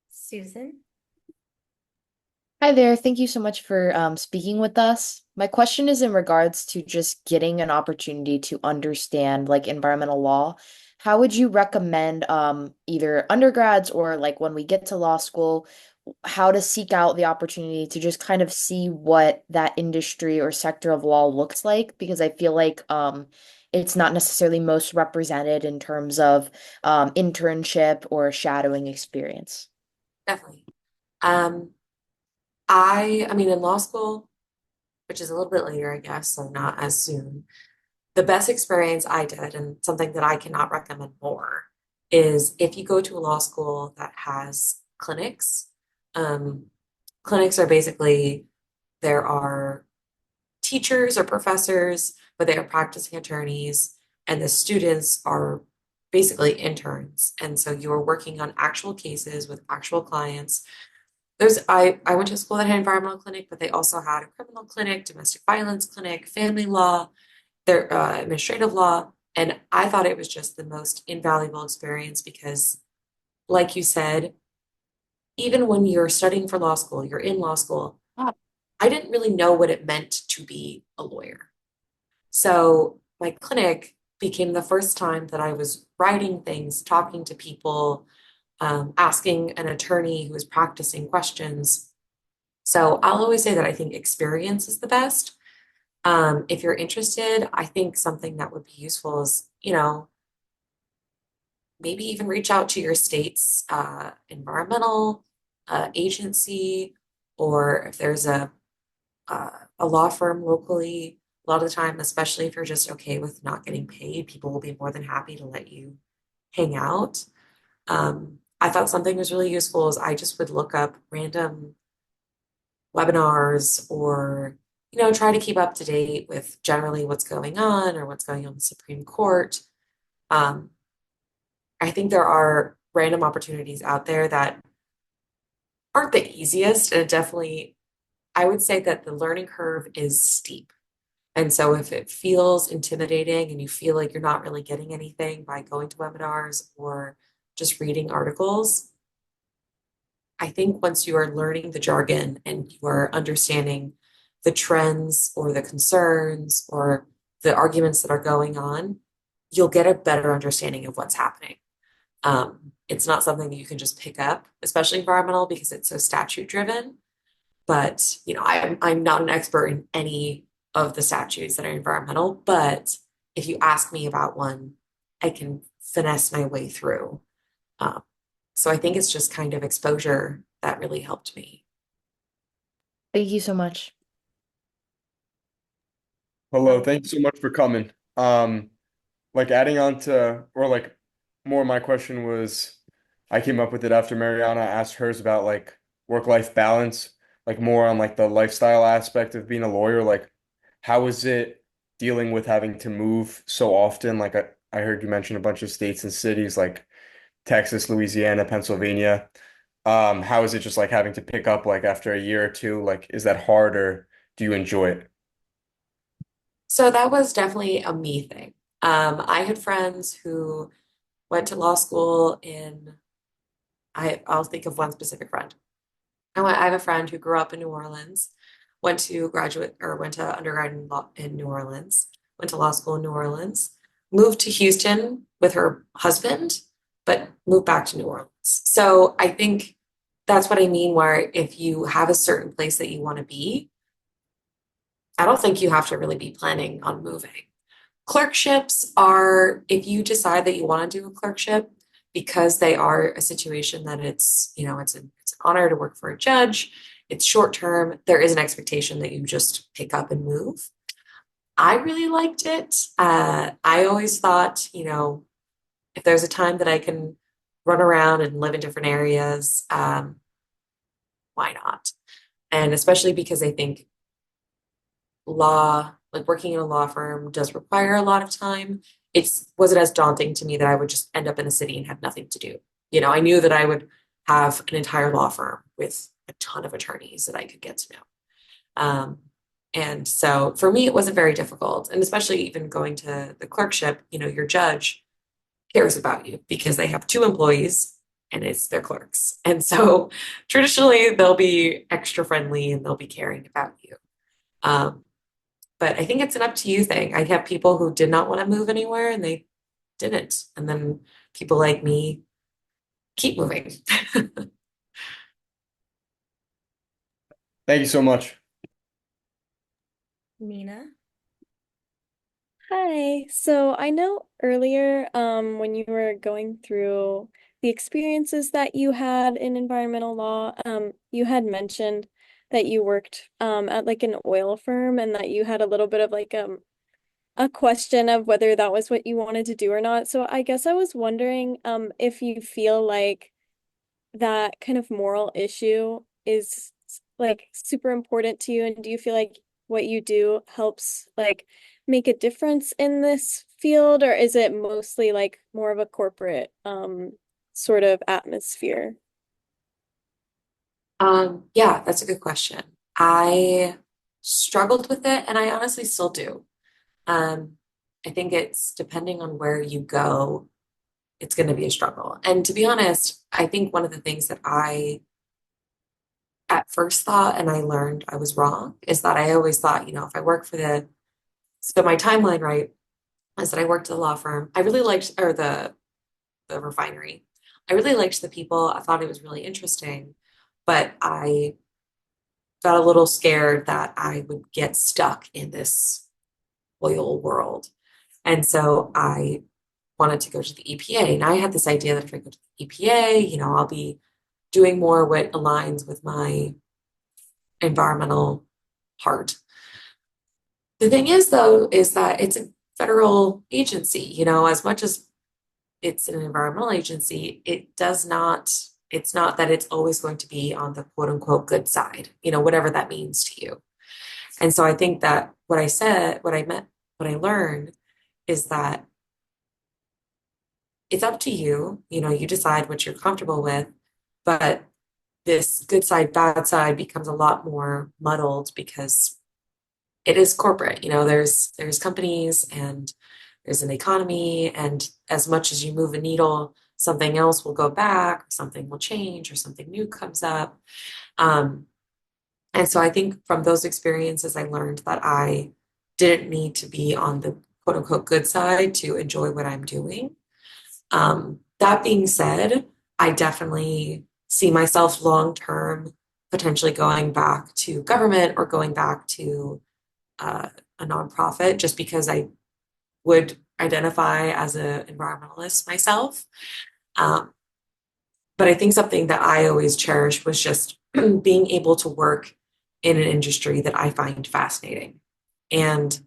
Susan. Hi there. Thank you so much for speaking with us. My question is in regards to just getting an opportunity to understand like environmental law. How would you recommend either undergrads or like when we get to law school, how to seek out the opportunity to just kind of see what that industry or sector of law looks like, because I feel like it's not necessarily most represented in terms of internship or shadowing experience. Definitely. Um, I mean, in law school, which is a little bit later, I guess, so not as soon. The best experience I did, and something that I cannot recommend more, is if you go to a law school that has clinics. Um, Clinics are basically there are teachers or professors, but they are practicing attorneys, and the students are basically interns. And so you are working on actual cases with actual clients. I went to a school that had an environmental clinic, but they also had a criminal clinic, domestic violence clinic, family law, their administrative law. And I thought it was just the most invaluable experience because, like you said, even when you're studying for law school, you're in law school, I didn't really know what it meant to be a lawyer. So my clinic became the first time that I was writing things, talking to people, asking an attorney who was practicing questions. So I'll always say that I think experience is the best. If you're interested, I think something that would be useful is, maybe even reach out to your state's environmental agency, or if there's a law firm locally. A lot of the time, especially if you're just okay with not getting paid, people will be more than happy to let you hang out. I thought something was really useful is I just would look up random webinars or, try to keep up to date with generally what's going on or what's going on in the Supreme Court. Um, I think there are random opportunities out there that aren't the easiest, and definitely, I would say that the learning curve is steep. And so if it feels intimidating and you feel like you're not really getting anything by going to webinars or just reading articles, I think once you are learning the jargon and you are understanding the trends or the concerns or the arguments that are going on, you'll get a better understanding of what's happening. It's not something that you can just pick up, especially environmental, because it's so statute driven. But I'm not an expert in any of the statutes that are environmental. But if you ask me about one, I can finesse my way through. Um, so I think it's just kind of exposure that really helped me. Thank you so much. Hello, thank you so much for coming. Like adding on to, or like more of my question was, I came up with it after Mariana asked hers about like work-life balance, like more on like the lifestyle aspect of being a lawyer. Like, how is it dealing with having to move so often? Like I heard you mention a bunch of states and cities like Texas, Louisiana, Pennsylvania. How is it just like having to pick up like after a year or two? Like, is that hard or do you enjoy it? So that was definitely a me thing. I had friends who went to law school I'll think of one specific friend. I have a friend who grew up in New Orleans, went to undergrad in, in New Orleans, went to law school in New Orleans, moved to Houston with her husband, but moved back to New Orleans. So I think that's what I mean, where if you have a certain place that you want to be, I don't think you have to really be planning on moving. Clerkships are, if you decide that you want to do a clerkship, because they are a situation that it's an honor to work for a judge, it's short term, there is an expectation that you just pick up and move. I really liked it. I always thought, if there's a time that I can run around and live in different areas, why not? And especially because I think like working in a law firm does require a lot of time. Was it as daunting to me that I would just end up in a city and have nothing to do? I knew that I would have an entire law firm with a ton of attorneys that I could get to know. Um, and so for me, it wasn't very difficult. And especially even going to the clerkship, your judge cares about you because they have two employees and it's their clerks. And so traditionally, they'll be extra friendly and they'll be caring about you. Um, but I think it's an up to you thing. I have people who did not want to move anywhere and they didn't. And then people like me keep moving. Thank you so much. Nina? Hi. So I know earlier, when you were going through the experiences that you had in environmental law, you had mentioned that you worked at like an oil firm and that you had a little bit of like a question of whether that was what you wanted to do or not. So I guess I was wondering if you feel like that kind of moral issue is like super important to you, and do you feel like what you do helps like make a difference in this field, or is it mostly like more of a corporate sort of atmosphere? Yeah, that's a good question. I struggled with it, and I honestly still do. Um, I think it's depending on where you go, it's going to be a struggle. And to be honest, I think one of the things that I at first thought, and I learned I was wrong, is that I always thought, if I work for so my timeline, right, is that I worked at the law firm. I really liked, or the refinery. I really liked the people. I thought it was really interesting, but I got a little scared that I would get stuck in this oil world. And so I wanted to go to the EPA. And I had this idea that if I go to the EPA, I'll be doing more what aligns with my environmental heart. The thing is, though, is that it's a federal agency, as much as it's an environmental agency, it's not that it's always going to be on the quote unquote good side, whatever that means to you. And so I think that what I learned is that it's up to you, you decide what you're comfortable with, but this good side, bad side becomes a lot more muddled because it is corporate. There's companies and there's an economy, and as much as you move a needle, something else will go back, or something will change, or something new comes up. Um, and so I think from those experiences, I learned that I didn't need to be on the quote unquote good side to enjoy what I'm doing. That being said, I definitely see myself long term potentially going back to government or going back to a nonprofit just because I would identify as an environmentalist myself. Um, but I think something that I always cherished was just being able to work in an industry that I find fascinating. And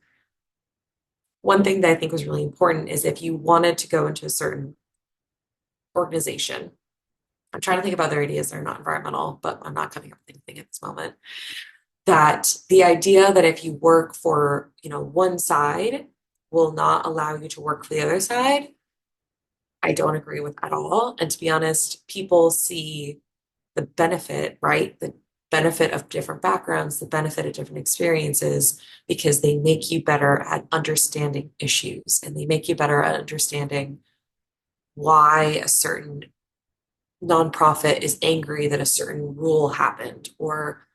one thing that I think was really important is if you wanted to go into a certain organization, I'm trying to think of other ideas that are not environmental, but I'm not coming up with anything at this moment. That the idea that if you work for, one side will not allow you to work for the other side, I don't agree with at all. And to be honest, people see the benefit, right? The benefit of different backgrounds, the benefit of different experiences, because they make you better at understanding issues and they make you better at understanding why a certain nonprofit is angry that a certain rule happened, or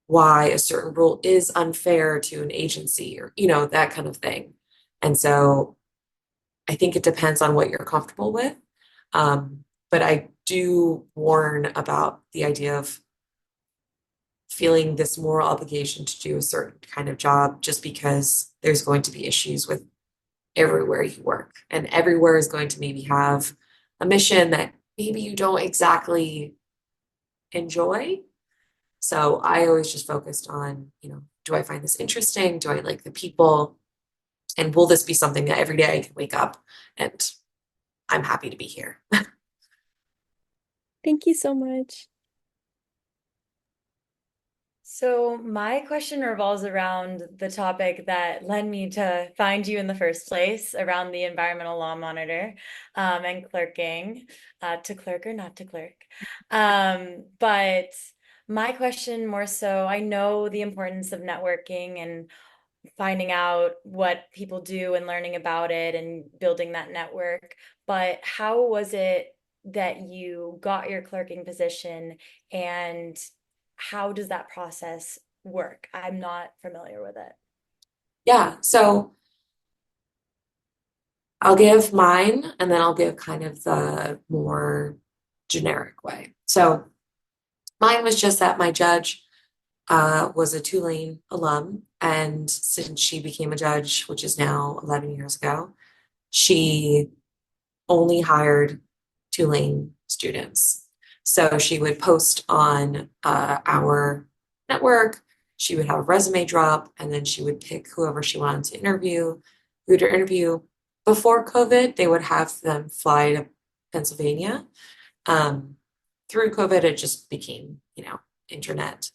why a certain rule is unfair to an agency, or that kind of thing. And so I think it depends on what you're comfortable with. But I do warn about the idea of feeling this moral obligation to do a certain kind of job just because there's going to be issues with everywhere you work, and everywhere is going to maybe have a mission that maybe you don't exactly enjoy. So I always just focused on, do I find this interesting? Do I like the people? And will this be something that every day I can wake up and I'm happy to be here? Thank you so much. So my question revolves around the topic that led me to find you in the first place, around the environmental law monitor, and clerking, to clerk or not to clerk. But my question more so, I know the importance of networking and finding out what people do and learning about it and building that network. But how was it that you got your clerking position, and how does that process work? I'm not familiar with it. Yeah, so I'll give mine and then I'll give kind of the more generic way. So mine was just that my judge was a Tulane alum, and since she became a judge, which is now 11 years ago, she only hired Tulane students. So she would post on our network, she would have a resume drop, and then she would pick whoever she wanted to interview, who to interview. Before COVID, they would have them fly to Pennsylvania. Um, Through COVID, it just became, internet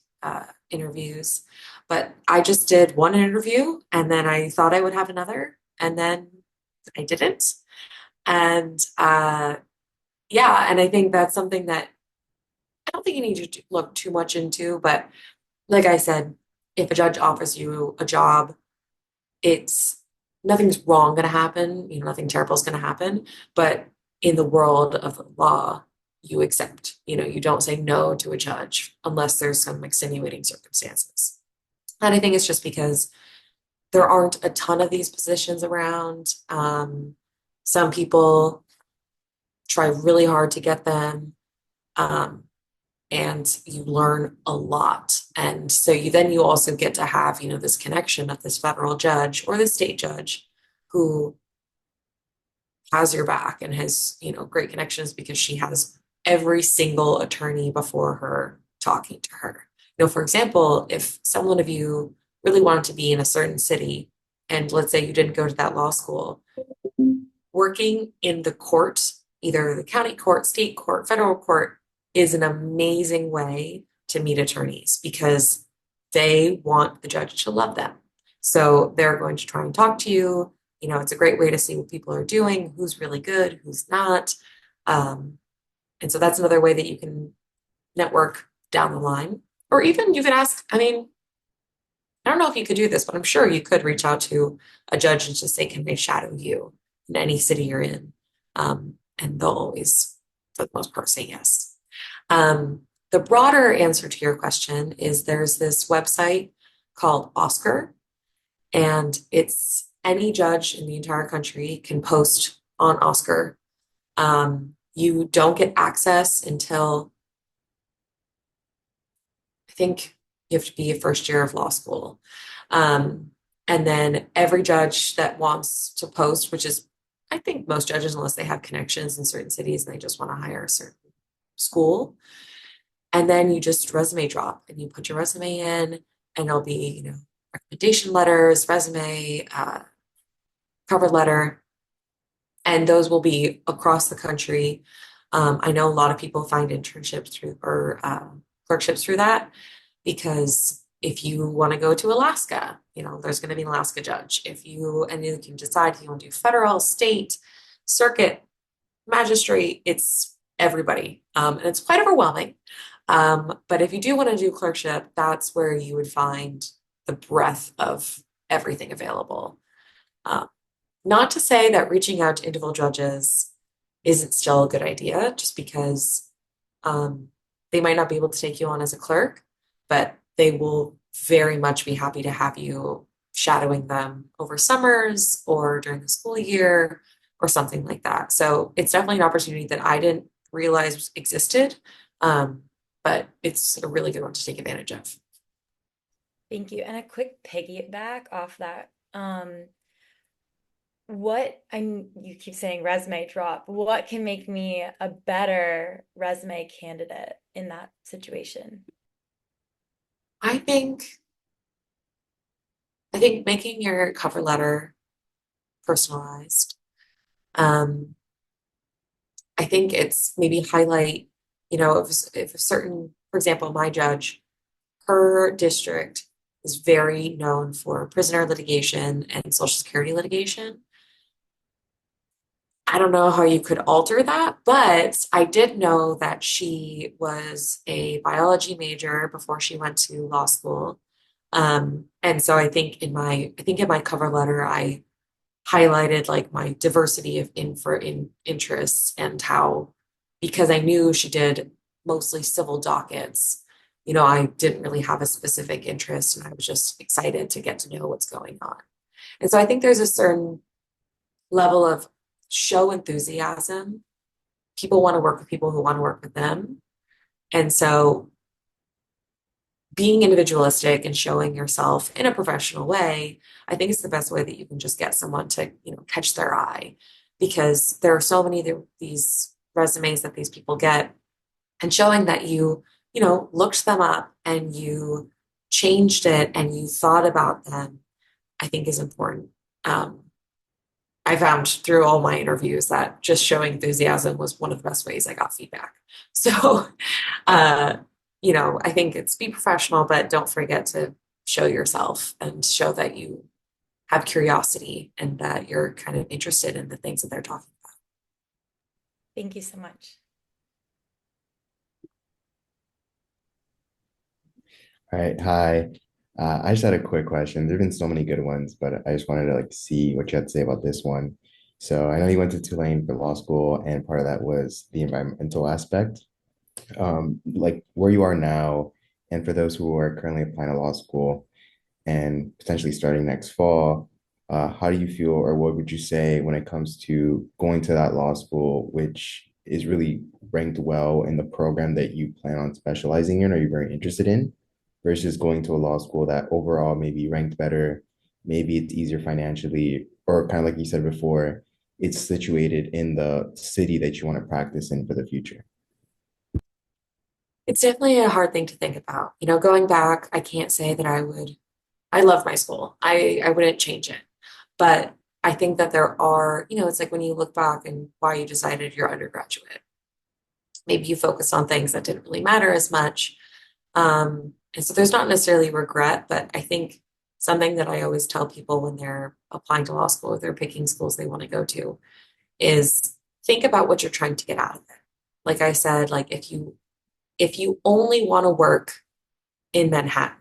interviews. But I just did one interview and then I thought I would have another, and then I didn't. And yeah, and I think that's something that I don't think you need to look too much into. But like I said, if a judge offers you a job, it's nothing's wrong going to happen, nothing terrible is going to happen. But in the world of the law, you accept, you don't say no to a judge unless there's some extenuating circumstances. And I think it's just because there aren't a ton of these positions around. Some people try really hard to get them. Um, and you learn a lot. And so you also get to have, this connection of this federal judge or the state judge who has your back and has, great connections because she has every single attorney before her talking to her. For example, if someone of you really wanted to be in a certain city, and let's say you didn't go to that law school, working in the court, either the county court, state court, federal court, is an amazing way to meet attorneys because they want the judge to love them. So they're going to try and talk to you. It's a great way to see what people are doing, who's really good, who's not. And so that's another way that you can network down the line. Or even you could ask, I don't know if you could do this, but I'm sure you could reach out to a judge and just say, can they shadow you in any city you're in? And they'll always, for the most part, say yes. The broader answer to your question is there's this website called Oscar, and it's any judge in the entire country can post on Oscar. You don't get access until I think you have to be a first year of law school. And then every judge that wants to post, which is, I think most judges, unless they have connections in certain cities and they just want to hire a certain school. And then you just resume drop and you put your resume in, and there'll be, recommendation letters, resume, cover letter, and those will be across the country. I know a lot of people find internships through or clerkships through that, because if you want to go to Alaska, there's going to be an Alaska judge. And you can decide if you want to do federal, state, circuit, magistrate, it's everybody. And it's quite overwhelming. But if you do want to do clerkship, that's where you would find the breadth of everything available. Not to say that reaching out to individual judges isn't still a good idea, just because they might not be able to take you on as a clerk, but they will very much be happy to have you shadowing them over summers or during the school year or something like that. So it's definitely an opportunity that I didn't realize existed, but it's a really good one to take advantage of. Thank you. And a quick piggyback off that. You keep saying resume drop. What can make me a better resume candidate in that situation? I think making your cover letter personalized. I think it's maybe highlight, if a certain, for example, my judge, her district is very known for prisoner litigation and Social Security litigation. I don't know how you could alter that, but I did know that she was a biology major before she went to law school. And so I think in my cover letter, I highlighted like my diversity of interests, and how, because I knew she did mostly civil dockets, I didn't really have a specific interest, and I was just excited to get to know what's going on. And so I think there's a certain level of show enthusiasm. People want to work with people who want to work with them. And so being individualistic and showing yourself in a professional way, I think is the best way that you can just get someone to, catch their eye, because there are so many of these resumes that these people get, and showing that you looked them up and you changed it and you thought about them, I think is important. Um, I found through all my interviews that just showing enthusiasm was one of the best ways I got feedback. So, uh, I think it's be professional, but don't forget to show yourself and show that you have curiosity and that you're kind of interested in the things that they're talking about. Thank you so much. All right, hi. I just had a quick question. There've been so many good ones, but I just wanted to like see what you had to say about this one. So I know you went to Tulane for law school, and part of that was the environmental aspect. Like where you are now, and for those who are currently applying to law school and potentially starting next fall, how do you feel, or what would you say when it comes to going to that law school, which is really ranked well in the program that you plan on specializing in or you're very interested in, versus going to a law school that overall maybe ranked better, maybe it's easier financially, or kind of like you said before, it's situated in the city that you want to practice in for the future? It's definitely a hard thing to think about. Going back, I can't say that I love my school. I wouldn't change it. But I think that there are, it's like when you look back and why you decided you're undergraduate. Maybe you focus on things that didn't really matter as much. And so there's not necessarily regret, but I think something that I always tell people when they're applying to law school or they're picking schools they want to go to is think about what you're trying to get out of it. Like I said, like if you only want to work in Manhattan,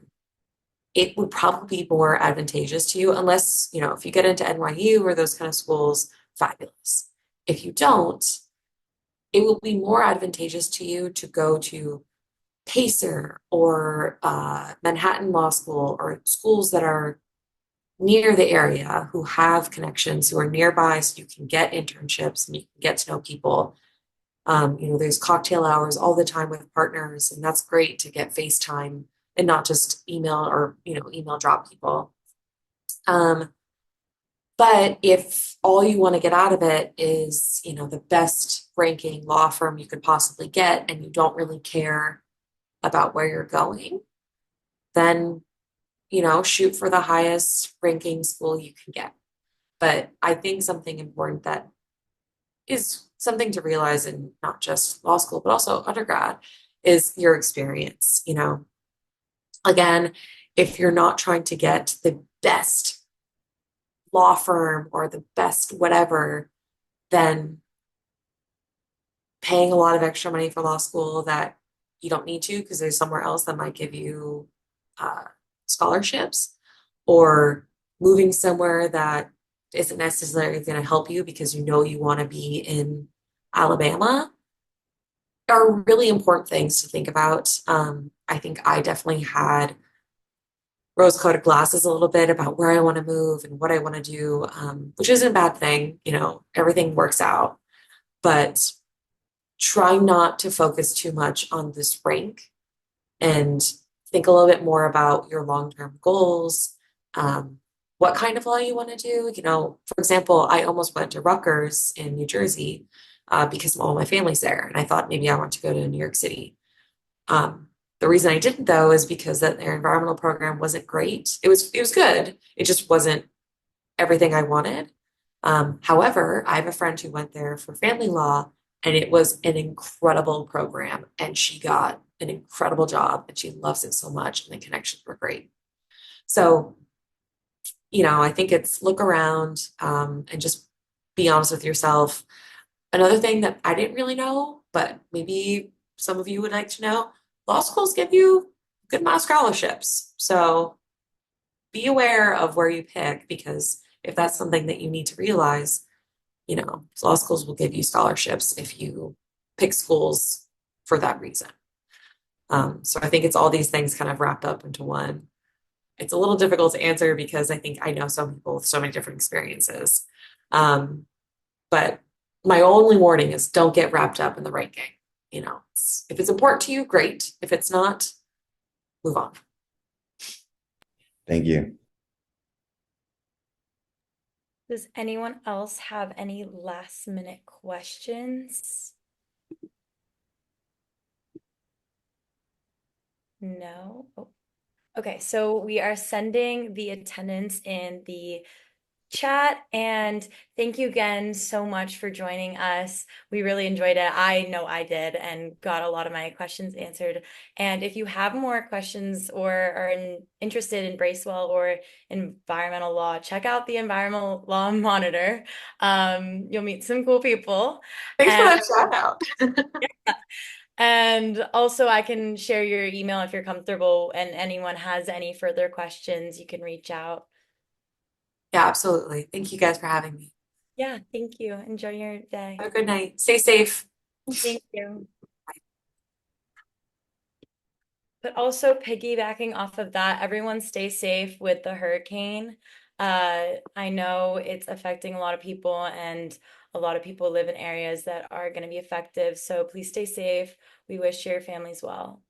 it would probably be more advantageous to you unless, if you get into NYU or those kind of schools, fabulous. If you don't, it will be more advantageous to you to go to Pacer or Manhattan Law School or schools that are near the area who have connections, who are nearby, so you can get internships and you can get to know people. There's cocktail hours all the time with partners, and that's great to get FaceTime and not just email or, email drop people. But if all you want to get out of it is, the best ranking law firm you could possibly get, and you don't really care about where you're going, then, shoot for the highest ranking school you can get. But I think something important that is something to realize in not just law school, but also undergrad is your experience. Again, if you're not trying to get the best law firm or the best whatever, then paying a lot of extra money for law school that you don't need to because there's somewhere else that might give you uh, scholarships, or moving somewhere that isn't necessarily going to help you because you want to be in Alabama, are really important things to think about. I think I definitely had rose-colored glasses a little bit about where I want to move and what I want to do, which isn't a bad thing. Everything works out, but try not to focus too much on this rank and think a little bit more about your long-term goals, what kind of law you want to do. For example, I almost went to Rutgers in New Jersey because all my family's there, and I thought maybe I want to go to New York City. The reason I didn't though is because that their environmental program wasn't great. It was good. It just wasn't everything I wanted. However, I have a friend who went there for family law, and it was an incredible program, and she got an incredible job, and she loves it so much, and the connections were great. So, I think it's look around and just be honest with yourself. Another thing that I didn't really know, but maybe some of you would like to know, law schools give you a good amount of scholarships. So be aware of where you pick, because if that's something that you need to realize, law schools will give you scholarships if you pick schools for that reason. So I think it's all these things kind of wrapped up into one. It's a little difficult to answer because I think I know some people with so many different experiences. But my only warning is don't get wrapped up in the ranking. If it's important to you, great. If it's not, move on. Thank you. Does anyone else have any last minute questions? No? Oh. Okay, so we are sending the attendance in the chat, and thank you again so much for joining us. We really enjoyed it. I know I did, and got a lot of my questions answered. And if you have more questions or are interested in Bracewell or environmental law, check out the Environmental Law Monitor. You'll meet some cool people. Thanks for And that shout out. yeah. And also, I can share your email if you're comfortable, and anyone has any further questions, you can reach out. Yeah, absolutely. Thank you guys for having me. Yeah, thank you. Enjoy your day. Have a good night. Stay safe. Thank you. But also piggybacking off of that, everyone stay safe with the hurricane. I know it's affecting a lot of people, and a lot of people live in areas that are going to be effective. So please stay safe. We wish your families well.